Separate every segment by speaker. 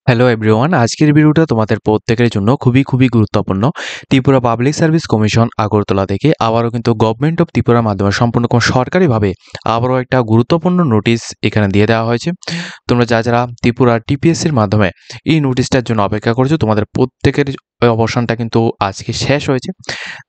Speaker 1: Hello everyone, আজকের ভিডিওটা তোমাদের প্রত্যেকের জন্য খুবই গুরুত্বপূর্ণ। Tripura public service commission Agartala থেকে আবারও কিন্তু গভর্নমেন্ট অফ ত্রিপুরার মাধ্যমে সম্পূর্ণ সরকারিভাবে আবারও একটা গুরুত্বপূর্ণ নোটিশ এখানে দিয়ে দেওয়া হয়েছে। তোমরা যারা ত্রিপুরা টিপিএসসির মাধ্যমে এই নোটিশটার জন্য অপেক্ষা করছো, তোমাদের প্রত্যেকের অবসানটা কিন্তু আজকে শেষ হয়েছে।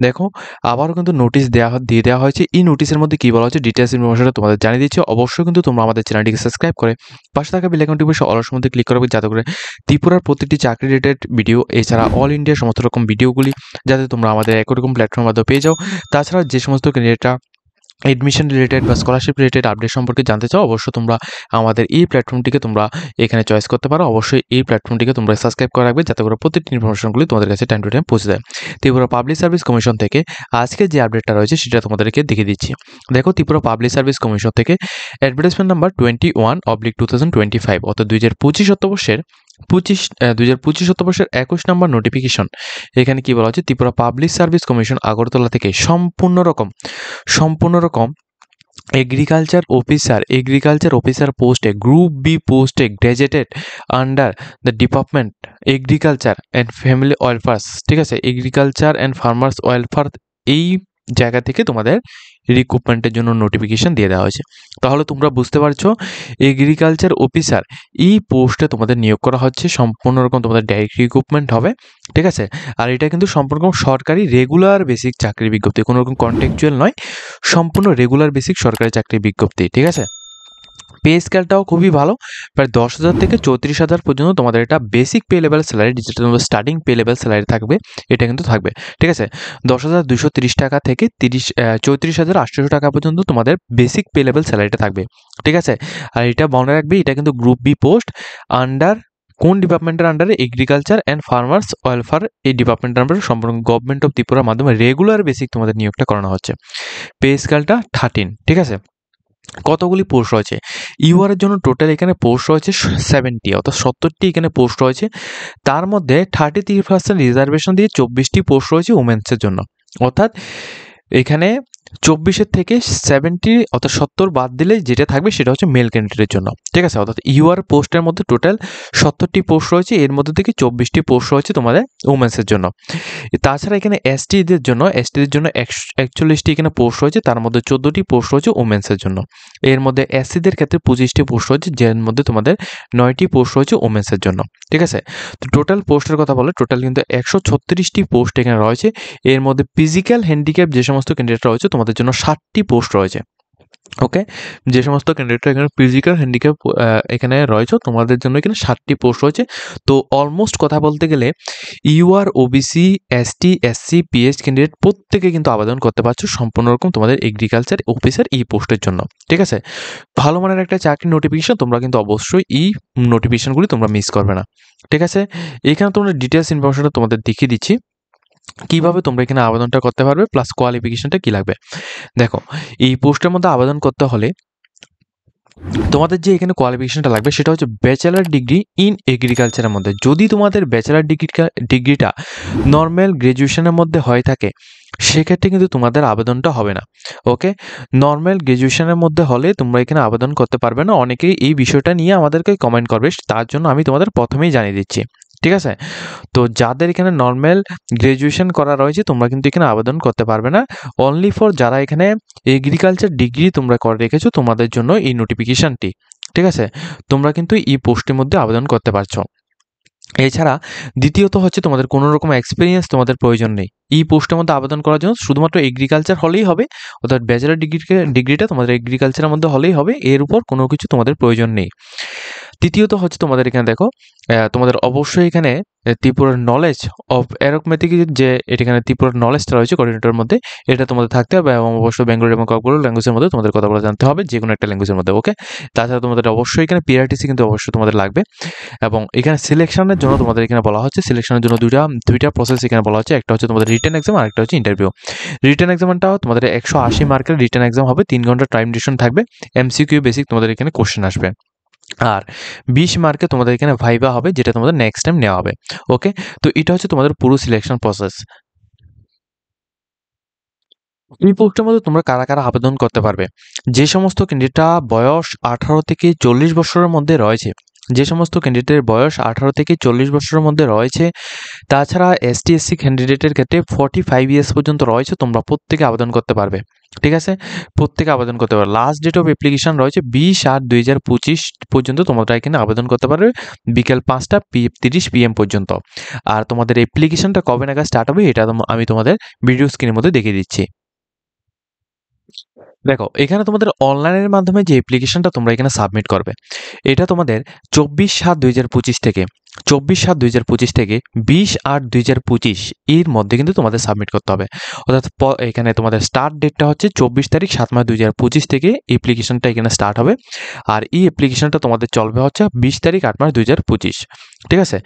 Speaker 1: দেখো, আবারও কিন্তু নোটিশ দিয়ে দেওয়া হয়েছে। এই নোটিশের মধ্যে কী বলা হচ্ছে ডিটেলস ইনফরমেশনটা তোমাদের জানিয়ে দিচ্ছি। অবশ্যই কিন্তু তোমরা আমাদের চ্যানেলটিকে সাবস্ক্রাইব করে পাশে থাকা বেল আইকনটি অবশ্যই অলস মধ্যে ক্লিক করবে, যাতে করে ত্রিপুরার প্রতিটি চাকরি রিলেটেড ভিডিও, এছাড়া অল ইন্ডিয়া সমস্ত রকম ভিডিওগুলি যাতে তোমরা আমাদের একই রকম প্ল্যাটফর্মের মাধ্যমে পেয়ে যাও। তাছাড়া যে সমস্ত ক্যান্ডিডেটরা এডমিশন রিলেটেড বা স্কলারশিপ রিলেটেড আপডেট সম্পর্কে জানতে চাও, অবশ্যই তোমরা আমাদের এই প্ল্যাটফর্মটিকে তোমরা এখানে চয়েস করতে পারো। অবশ্যই এই প্ল্যাটফর্মটিকে তোমরা সাবস্ক্রাইব করে রাখবে, যাতে করে প্রতিটি ইনফরমেশনগুলি তোমাদের কাছে টাইম টু টাইম পৌঁছে যায়। ত্রিপুরা পাবলিক সার্ভিস কমিশন থেকে আজকে যে আপডেটটা রয়েছে সেটা তোমাদেরকে দেখিয়ে দিচ্ছি। দেখো, ত্রিপুরা পাবলিক সার্ভিস কমিশন থেকে অ্যাডভার্টাইজমেন্ট নাম্বার 21/2025 অর্থাৎ 2025 শতবর্ষের 21 নম্বর নোটিফিকেশন। এখানে কি বলা হচ্ছে, Tripura public service commission Agartala থেকে সম্পূর্ণ রকম এগ্রিকালচার অফিসার পোস্টে গ্রুপ বি পোস্টে graduated under the department agriculture and family welfare, ঠিক আছে, এগ্রিকালচার অ্যান্ড ফার্মার্স ওয়েলফেয়ার, এই জায়গা থেকে তোমাদের রিক্রুটমেন্টের জন্য নোটিফিকেশন দিয়ে দেওয়া হয়েছে। তাহলে তোমরা বুঝতে পারছো, এগ্রিকালচার অফিসার এই পোস্টে তোমাদের নিয়োগ করা হচ্ছে। সম্পূর্ণ রকম তোমাদের ডাইরেক্ট রিক্রুটমেন্ট হবে, ঠিক আছে। আর এটা কিন্তু সম্পূর্ণ সরকারি রেগুলার বেসিক চাকরি বিজ্ঞপ্তি, কোনো রকম কন্ট্রাকচুয়াল নয়, সম্পূর্ণ রেগুলার বেসিক সরকারি চাকরি বিজ্ঞপ্তি, ঠিক আছে। পে স্কেলটাও খুবই ভালো, প্রায় 10,000 থেকে 34,000 পর্যন্ত তোমাদের এটা বেসিক পে লেভেল স্যালারি, যেটা তোমাদের স্টার্টিং পে লেভেল স্যালারি থাকবে, এটা কিন্তু থাকবে, ঠিক আছে। 10,230 টাকা থেকে 34,800 টাকা পর্যন্ত তোমাদের বেসিক পে লেভেল স্যালারিটা থাকবে, ঠিক আছে। আর এটা মনে রাখবে, এটা কিন্তু গ্রুপ বি পোস্ট আন্ডার কোন ডিপার্টমেন্টের আন্ডারে, এগ্রিকালচার অ্যান্ড ফার্মার্স ওয়েলফেয়ার, এই ডিপার্টমেন্টের আন্ডারে সম্পূর্ণ গভর্নমেন্ট অফ ত্রিপুরার মাধ্যমে রেগুলার বেসিক তোমাদের নিয়োগটা করানো হচ্ছে। পে স্কেলটা 13, ঠিক আছে। কতগুলি পোস্ট রয়েছে ইউআরের জন্য? টোটাল এখানে পোস্ট রয়েছে 70, অর্থাৎ 70টি এখানে পোস্ট রয়েছে। তার মধ্যে 33% রিজার্ভেশন দিয়ে 24টি পোস্ট রয়েছে উমেন্সের জন্য। অর্থাৎ এখানে 24-এর থেকে 70 অর্থাৎ 70 বাদ দিলে যেটা থাকবে সেটা হচ্ছে মেল ক্যান্ডিডেটের জন্য, ঠিক আছে। অর্থাৎ ইউআর পোস্টের মধ্যে টোটাল 70টি পোস্ট রয়েছে, এর মধ্যে থেকে 24টি পোস্ট রয়েছে তোমাদের উমেন্সের জন্য। তাছাড়া এখানে এসটিদের জন্য 41টি এখানে পোস্ট রয়েছে, তার মধ্যে 14টি পোস্ট রয়েছে ওমেন্সের জন্য। এর মধ্যে এসসিদের ক্ষেত্রে 25টি পোস্ট রয়েছে, যার মধ্যে তোমাদের 9টি পোস্ট রয়েছে ওমেন্সের জন্য, ঠিক আছে। তো টোটাল পোস্টের কথা বলে, টোটাল কিন্তু 136টি পোস্ট এখানে রয়েছে। এর মধ্যে ফিজিক্যাল হ্যান্ডিক্যাপ যে সমস্ত ক্যান্ডিডেট রয়েছে তোমাদের জন্য 60টি পোস্ট রয়েছে, ওকে। যে সমস্ত ক্যান্ডিডেটরা এখানে ফিজিক্যাল হ্যান্ডিক্যাপ এখানে রয়েছে, তোমাদের জন্য এখানে 60টি পোস্ট রয়েছে। তো অলমোস্ট কথা বলতে গেলে UR, OBC, ST, SC, PH candidate প্রত্যেকে কিন্তু আবেদন করতে পারছো সম্পূর্ণ রকম তোমাদের এগ্রিকালচার অফিসার এই পোস্টের জন্য, ঠিক আছে। ভালো মানের একটা চাকরি নোটিফিকেশন, তোমরা কিন্তু অবশ্যই এই নোটিফিকেশনগুলি তোমরা মিস করবে না, ঠিক আছে। এখানে তোমরা ডিটেলস ইনফরমেশনটা তোমাদের দেখিয়ে দিচ্ছি কিভাবে তোমরা এখানে আবেদনটা করতে পারবে, প্লাস কোয়ালিফিকেশনটা কি লাগবে। দেখো, এই পোস্টের মধ্যে আবেদন করতে হলে তোমাদের যে এখানে কোয়ালিফিকেশনটা লাগবে সেটা হচ্ছে ব্যাচেলার ডিগ্রি ইন এগ্রিকালচারের মধ্যে। যদি তোমাদের ব্যাচেলার ডিগ্রিটা নর্মাল গ্র্যাজুয়েশনের মধ্যে হয়ে থাকে, সেক্ষেত্রে কিন্তু তোমাদের আবেদনটা হবে না, ওকে। নর্মাল গ্র্যাজুয়েশনের মধ্যে হলে তোমরা এখানে আবেদন করতে পারবে না। অনেকেই এই বিষয়টা নিয়ে আমাদেরকে কমেন্ট করবে, তার জন্য আমি তোমাদের প্রথমেই জানিয়ে দিচ্ছি, ঠিক আছে। তো যাদের এখানে নর্মাল গ্র্যাজুয়েশন করা রয়েছে তোমরা কিন্তু এখানে আবেদন করতে পারবে না। অনলি ফর যারা এখানে এগ্রিকালচার ডিগ্রি তোমরা করে রেখেছো, তোমাদের জন্য এই নোটিফিকেশনটি, ঠিক আছে। তোমরা কিন্তু এই পোস্টের মধ্যে আবেদন করতে পারছো। এছাড়া দ্বিতীয়ত হচ্ছে, তোমাদের কোনো রকম এক্সপিরিয়েন্স তোমাদের প্রয়োজন নেই এই পোস্টের মধ্যে আবেদন করার জন্য। শুধুমাত্র এগ্রিকালচার হলেই হবে, অর্থাৎ ব্যাচেলার ডিগ্রিটা তোমাদের এগ্রিকালচারের মধ্যে হলেই হবে, এর উপর কোনো কিছু তোমাদের প্রয়োজন নেই। তৃতীয়ত হচ্ছে, তোমাদের এখানে দেখো, তোমাদের অবশ্যই এখানে ত্রিপুরার নলেজ অফ অ্যারোথমেটিক, যে এখানে ত্রিপুরার নলেজটা রয়েছে কোঅর্ডিনেটরের মধ্যে, এটা তোমাদের থাকতে হবে, এবং অবশ্যই বেঙ্গলি এবং ককবরল ল্যাঙ্গুয়েজের মধ্যে তোমাদের কথা বলা জানতে হবে, যে কোনো একটা ল্যাঙ্গুয়েজের মধ্যে, ওকে। তাছাড়া তোমাদের অবশ্যই এখানে পিআরটিসি কিন্তু অবশ্যই তোমাদের লাগবে। এবং এখানে সিলেকশনের জন্য তোমাদের এখানে বলা হচ্ছে, সিলেকশনের জন্য দুইটা প্রসেস এখানে বলা হচ্ছে। একটা হচ্ছে তোমাদের রিটেন এক্সাম, আর একটা হচ্ছে ইন্টারভিউ। রিটেন এক্সামটাও তোমাদের 180 মার্কের রিটেন এক্সাম হবে, 3 ঘন্টা টাইম ডিউরেশন থাকবে, এমসিকিউ বেসিক তোমাদের এখানে কোশ্চেন আসবে। আর 20 মার্কে তোমাদের এখানে ভাইবা হবে, যেটা তোমাদের নেক্সট টাইম নেওয়া হবে, ওকে। তো এটা হচ্ছে তোমাদের পুরো সিলেকশন প্রসেস। এই পোস্টের মধ্যে তোমরা কারা কারা আবেদন করতে পারবে? যে সমস্ত ক্যান্ডিডেটরা বয়স 18 থেকে 40 বছরের মধ্যে রয়েছে, যে সমস্ত ক্যান্ডিডেটের বয়স 18 থেকে 40 বছরের মধ্যে রয়েছে, তাছাড়া এসটি এসসি ক্যান্ডিডেটের ক্ষেত্রে 45 ইয়ার্স পর্যন্ত রয়েছে, তোমরা প্রত্যেকে আবেদন করতে পারবে। ঠিক আছে, প্রত্যেকে আবেদন করতে পারবে। লাস্ট ডেট অফ অ্যাপ্লিকেশন রয়েছে 20/8/2025 পর্যন্ত তোমরা এখানে আবেদন করতে পারবে, বিকেল 5:30 PM পর্যন্ত। আর তোমাদের অ্যাপ্লিকেশনটা কবে নাগাদ স্টার্ট হবে এটা আমি তোমাদের ভিডিও স্ক্রিনের মধ্যে দেখিয়ে দিচ্ছি। দেখো, এখানে তোমাদের অনলাইনের মাধ্যমে যে অ্যাপ্লিকেশনটা তোমরা এখানে সাবমিট করবে, এটা তোমাদের 24/7/2025 থেকে 24/7/2025 থেকে 20/8/2025 এর মধ্যে কিন্তু তোমাদের সাবমিট করতে হবে। অর্থাৎ এখানে তোমাদের স্টার্ট ডেটটা হচ্ছে 24 তারিখ 7 মাস 2025 থেকে অ্যাপ্লিকেশনটা এখানে স্টার্ট হবে। আর এই অ্যাপ্লিকেশনটা তোমাদের চলবে হচ্ছে 20 তারিখ 8 মাস 2025। ঠিক আছে,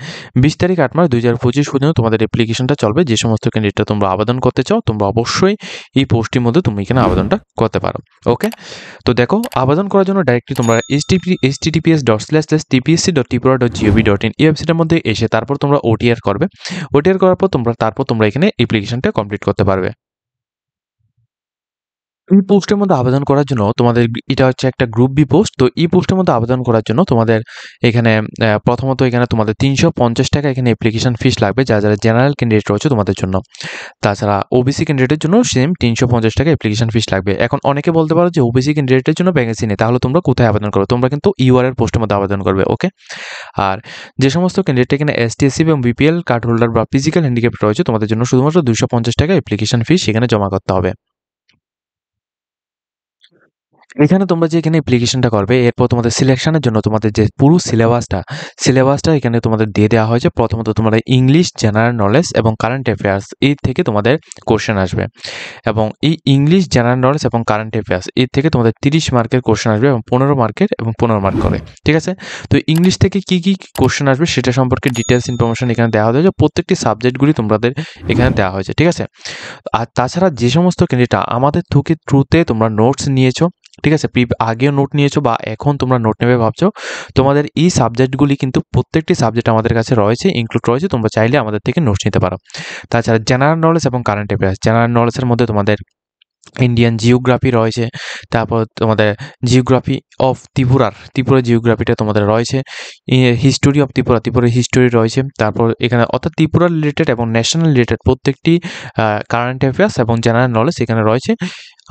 Speaker 1: 20 তারিখ 8 মাস 2025 পর্যন্ত তোমাদের অ্যাপ্লিকেশনটা চলবে। যে সমস্ত ক্যান্ডিডেটটা তোমরা আবেদন করতে চাও, তোমরা অবশ্যই এই পোস্টটির মধ্যে তুমি এখানে আবেদনটা করতে পারো। ওকে, তো দেখো, আবেদন করার জন্য ডাইরেক্টলি তোমরা https://tpsc.tripura.gov.in এই ওয়েবসাইটের মধ্যে এসে তারপর তোমরা ওটিআর করবে। ওটিআর করার পর তোমরা এখানে অ্যাপ্লিকেশনটা কমপ্লিট করতে পারবে। এই পোস্টের মধ্যে আবেদন করার জন্য তোমাদের এটা হচ্ছে একটা গ্রুপ বি পোস্ট। তো এই পোস্টের মধ্যে আবেদন করার জন্য তোমাদের এখানে প্রথমত এখানে তোমাদের 350 টাকা এখানে অ্যাপ্লিকেশন ফিস লাগবে, যারা জেনারেল ক্যান্ডিডেট রয়েছে তোমাদের জন্য। তাছাড়া ওবিসি ক্যান্ডিডেটের জন্য সেম 350 টাকা অ্যাপ্লিকেশন ফিস লাগবে। এখন অনেকে বলতে পারো যে ওবিসি ক্যান্ডিডেটের জন্য ভ্যাকেন্সি নেই, তাহলে তোমরা কোথায় আবেদন করবে? তোমরা কিন্তু ইউআর পোস্টের মধ্যে আবেদন করবে। ওকে, আর যে সমস্ত ক্যান্ডিডেট এখানে এসটি এসসি এবং বিপিএল কার্ড হোল্ডার বা ফিজিক্যাল হ্যান্ডিক্যাপ রয়েছে তোমাদের জন্য শুধুমাত্র 250 টাকা অ্যাপ্লিকেশন ফিস এখানে জমা করতে হবে। এখানে তোমরা যে এখানে অ্যাপ্লিকেশনটা করবে, এরপর তোমাদের সিলেকশনের জন্য তোমাদের যে পুরো সিলেবাসটা এখানে তোমাদের দিয়ে দেওয়া হয়েছে। প্রথমত তোমাদের ইংলিশ, জেনারেল নলেজ এবং কারেন্ট অ্যাফেয়ার্স এর থেকে তোমাদের কোশ্চেন আসবে, এবং এই ইংলিশ, জেনারেল নলেজ এবং কারেন্ট অ্যাফেয়ার্স এর থেকে তোমাদের 30 মার্কের কোশ্চেন আসবে এবং 15 মার্কের এবং 15 মার্ক করে। ঠিক আছে, তো ইংলিশ থেকে কি কি কোশ্চেন আসবে সেটা সম্পর্কে ডিটেলস ইনফরমেশন এখানে দেওয়া হয়েছে। প্রত্যেকটি সাবজেক্টগুলি তোমাদের এখানে দেওয়া হয়েছে। ঠিক আছে, আর তাছাড়া যে সমস্ত ক্যান্ডিডেট আমাদের থ্রুতে তোমরা নোটস নিয়েছো, ঠিক আছে, আগেও নোট নিয়েছো বা এখন তোমরা নোট নেবে ভাবছো, তোমাদের এই সাবজেক্টগুলি কিন্তু প্রত্যেকটি সাবজেক্ট আমাদের কাছে রয়েছে, ইনক্লুড রয়েছে, তোমরা চাইলে আমাদের থেকে নোটস নিতে পারো। তাছাড়া জেনারেল নলেজ এবং কারেন্ট অ্যাফেয়ার্স, জেনারেল নলেজের মধ্যে তোমাদের ইন্ডিয়ান জিওগ্রাফি রয়েছে, তারপর তোমাদের জিওগ্রাফি অফ ত্রিপুরা জিওগ্রাফিটা তোমাদের রয়েছে, হিস্টোরি অফ ত্রিপুরার হিস্টোরি রয়েছে, তারপর এখানে অর্থাৎ ত্রিপুরা রিলেটেড এবং ন্যাশনাল রিলেটেড প্রত্যেকটি কারেন্ট অ্যাফেয়ার্স এবং জেনারেল নলেজ এখানে রয়েছে।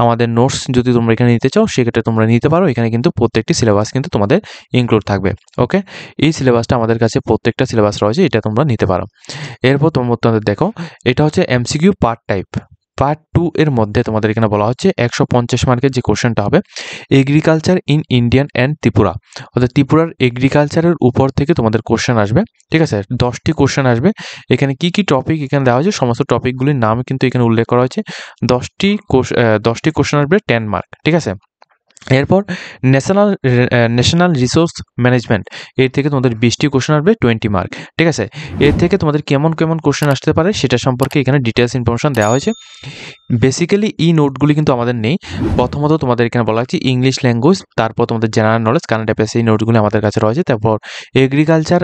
Speaker 1: আমাদের নোটস যদি তোমরা এখানে নিতে চাও সেক্ষেত্রে তোমরা নিতে পারো। এখানে কিন্তু প্রত্যেকটি সিলেবাস কিন্তু তোমাদের ইনক্লুড থাকবে। ওকে, এই সিলেবাসটা আমাদের কাছে প্রত্যেকটা সিলেবাস রয়েছে, এটা তোমরা নিতে পারো। এরপর তোমাদের দেখো, এটা হচ্ছে এমসিকিউ পার্ট 2 এর মধ্যে তোমাদের এখানে বলা হচ্ছে 150 মার্কের যে কোশ্চেনটা হবে, agriculture in Indian and Tripura, অর্থাৎ ত্রিপুরার এগ্রিকালচারের উপর থেকে তোমাদের কোশ্চেন আসবে। ঠিক আছে, 10টি কোশ্চেন আসবে। এখানে কি কি টপিক এখানে দেওয়া হয়েছে, সমস্ত টপিকগুলির নাম কিন্তু এখানে উল্লেখ করা হয়েছে। 10টি কোশ্চেন আসবে 10 মার্ক। ঠিক আছে, এরপর ন্যাশনাল রিসোর্স ম্যানেজমেন্ট এর থেকে তোমাদের 20টি কোশ্চেন আসবে 20 মার্ক। ঠিক আছে, এর থেকে তোমাদের কেমন কেমন কোশ্চেন আসতে পারে সেটা সম্পর্কে এখানে ডিটেলস ইনফরমেশন দেওয়া হয়েছে। বেসিক্যালি এই নোটগুলি কিন্তু আমাদের নেই। প্রথমত তোমাদের এখানে বলা হচ্ছে ইংলিশ ল্যাঙ্গুয়েজ, তারপর তোমাদের জেনারেল নলেজ, কারেন্ট অ্যাফেয়ার্স, এই নোটগুলি আমাদের কাছে রয়েছে। তারপর agriculture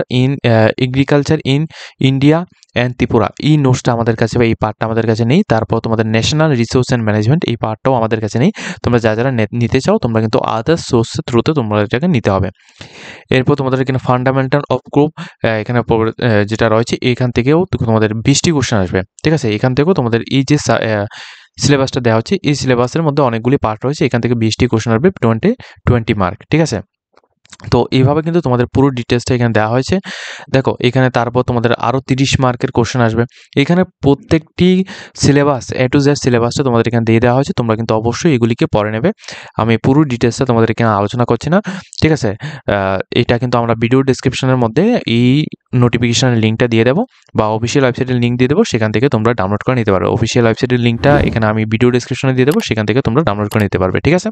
Speaker 1: in India and Tripura, এই নোটসটা আমাদের কাছে বা এই পার্টটা আমাদের কাছে নেই। তারপর তোমাদের ন্যাশনাল রিসোর্স অ্যান্ড ম্যানেজমেন্ট, এই পার্টটাও আমাদের কাছে নেই। তোমরা যারা নিতে চাও তোমরা কিন্তু আদার সোর্সের থ্রুতে তোমরা এটাকে নিতে হবে। এরপর তোমাদের এখানে ফান্ডামেন্টাল অফ গ্রুপ এখানে যেটা রয়েছে, এখান থেকেও তোমাদের 20টি কোশ্চেন আসবে। ঠিক আছে, এখান থেকেও তোমাদের এই যে সিলেবাসটা দেওয়া হচ্ছে, এই সিলেবাসের মধ্যে অনেকগুলি পার্ট রয়েছে, এখান থেকে 20টি কোশ্চেন আসবে 20 মার্ক। ঠিক আছে, তো এইভাবে কিন্তু তোমাদের পুরো ডিটেলসটা এখানে দেওয়া হয়েছে। দেখো, এখানে তারপর তোমাদের আরও 30 মার্কের কোশ্চেন আসবে। এখানে প্রত্যেকটি সিলেবাস A to Z সিলেবাসটা তোমাদের এখানে দিয়ে দেওয়া হয়েছে, তোমরা কিন্তু অবশ্যই এগুলিকে পড়ে নেবে। আমি পুরো ডিটেলসটা তোমাদের এখানে আলোচনা করছি না। ঠিক আছে, এটা কিন্তু আমরা ভিডিও ডেসক্রিপশনের মধ্যে এই নোটিফিকেশনের লিঙ্কটা দিয়ে দেবো বা অফিসিয়াল ওয়েবসাইটের লিঙ্ক দিয়ে দেবো, সেখান থেকে তোমরা ডাউনলোড করে নিতে পারো। অফিসিয়াল ওয়েবসাইটের লিঙ্কটা এখানে আমি ভিডিও ডেসক্রিপশনে দিয়ে দেবো, সেখান থেকে তোমরা ডাউনলোড করে নিতে পারবে। ঠিক আছে,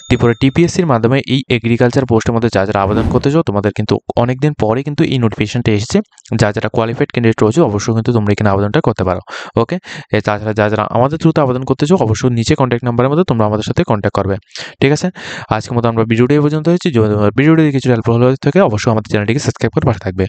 Speaker 1: ত্রিপুরা টিপিএসসির মাধ্যমে এই এগ্রিকালচার পোস্টের মধ্যে যারা আবেদন করতে চাও, তোমাদের কিন্তু অনেকদিন পরে কিন্তু এই নোটিফিকেশনটা এসেছে। যারা কোয়ালিফাইড ক্যান্ডিডেট রয়েছে অবশ্যই কিন্তু তোমরা এখানে আবেদনটা করতে পারো। ওকে, তাছাড়া যারা আমাদের থ্রুতে আবেদন করতে চাও অবশ্যই নিচে কন্ট্যাক্ট নাম্বারের মধ্যে তোমরা আমাদের সাথে কন্ট্যাক্ট করবে। ঠিক আছে, আজকের মতো আমরা ভিডিওটি এই পর্যন্ত হয়েছি। যদি ভিডিওটি কিছু হেল্পফুল হয়ে থাকে অবশ্যই আমাদের চ্যানেলটিকে সাবস্ক্রাইব করে পাশে থাকবে।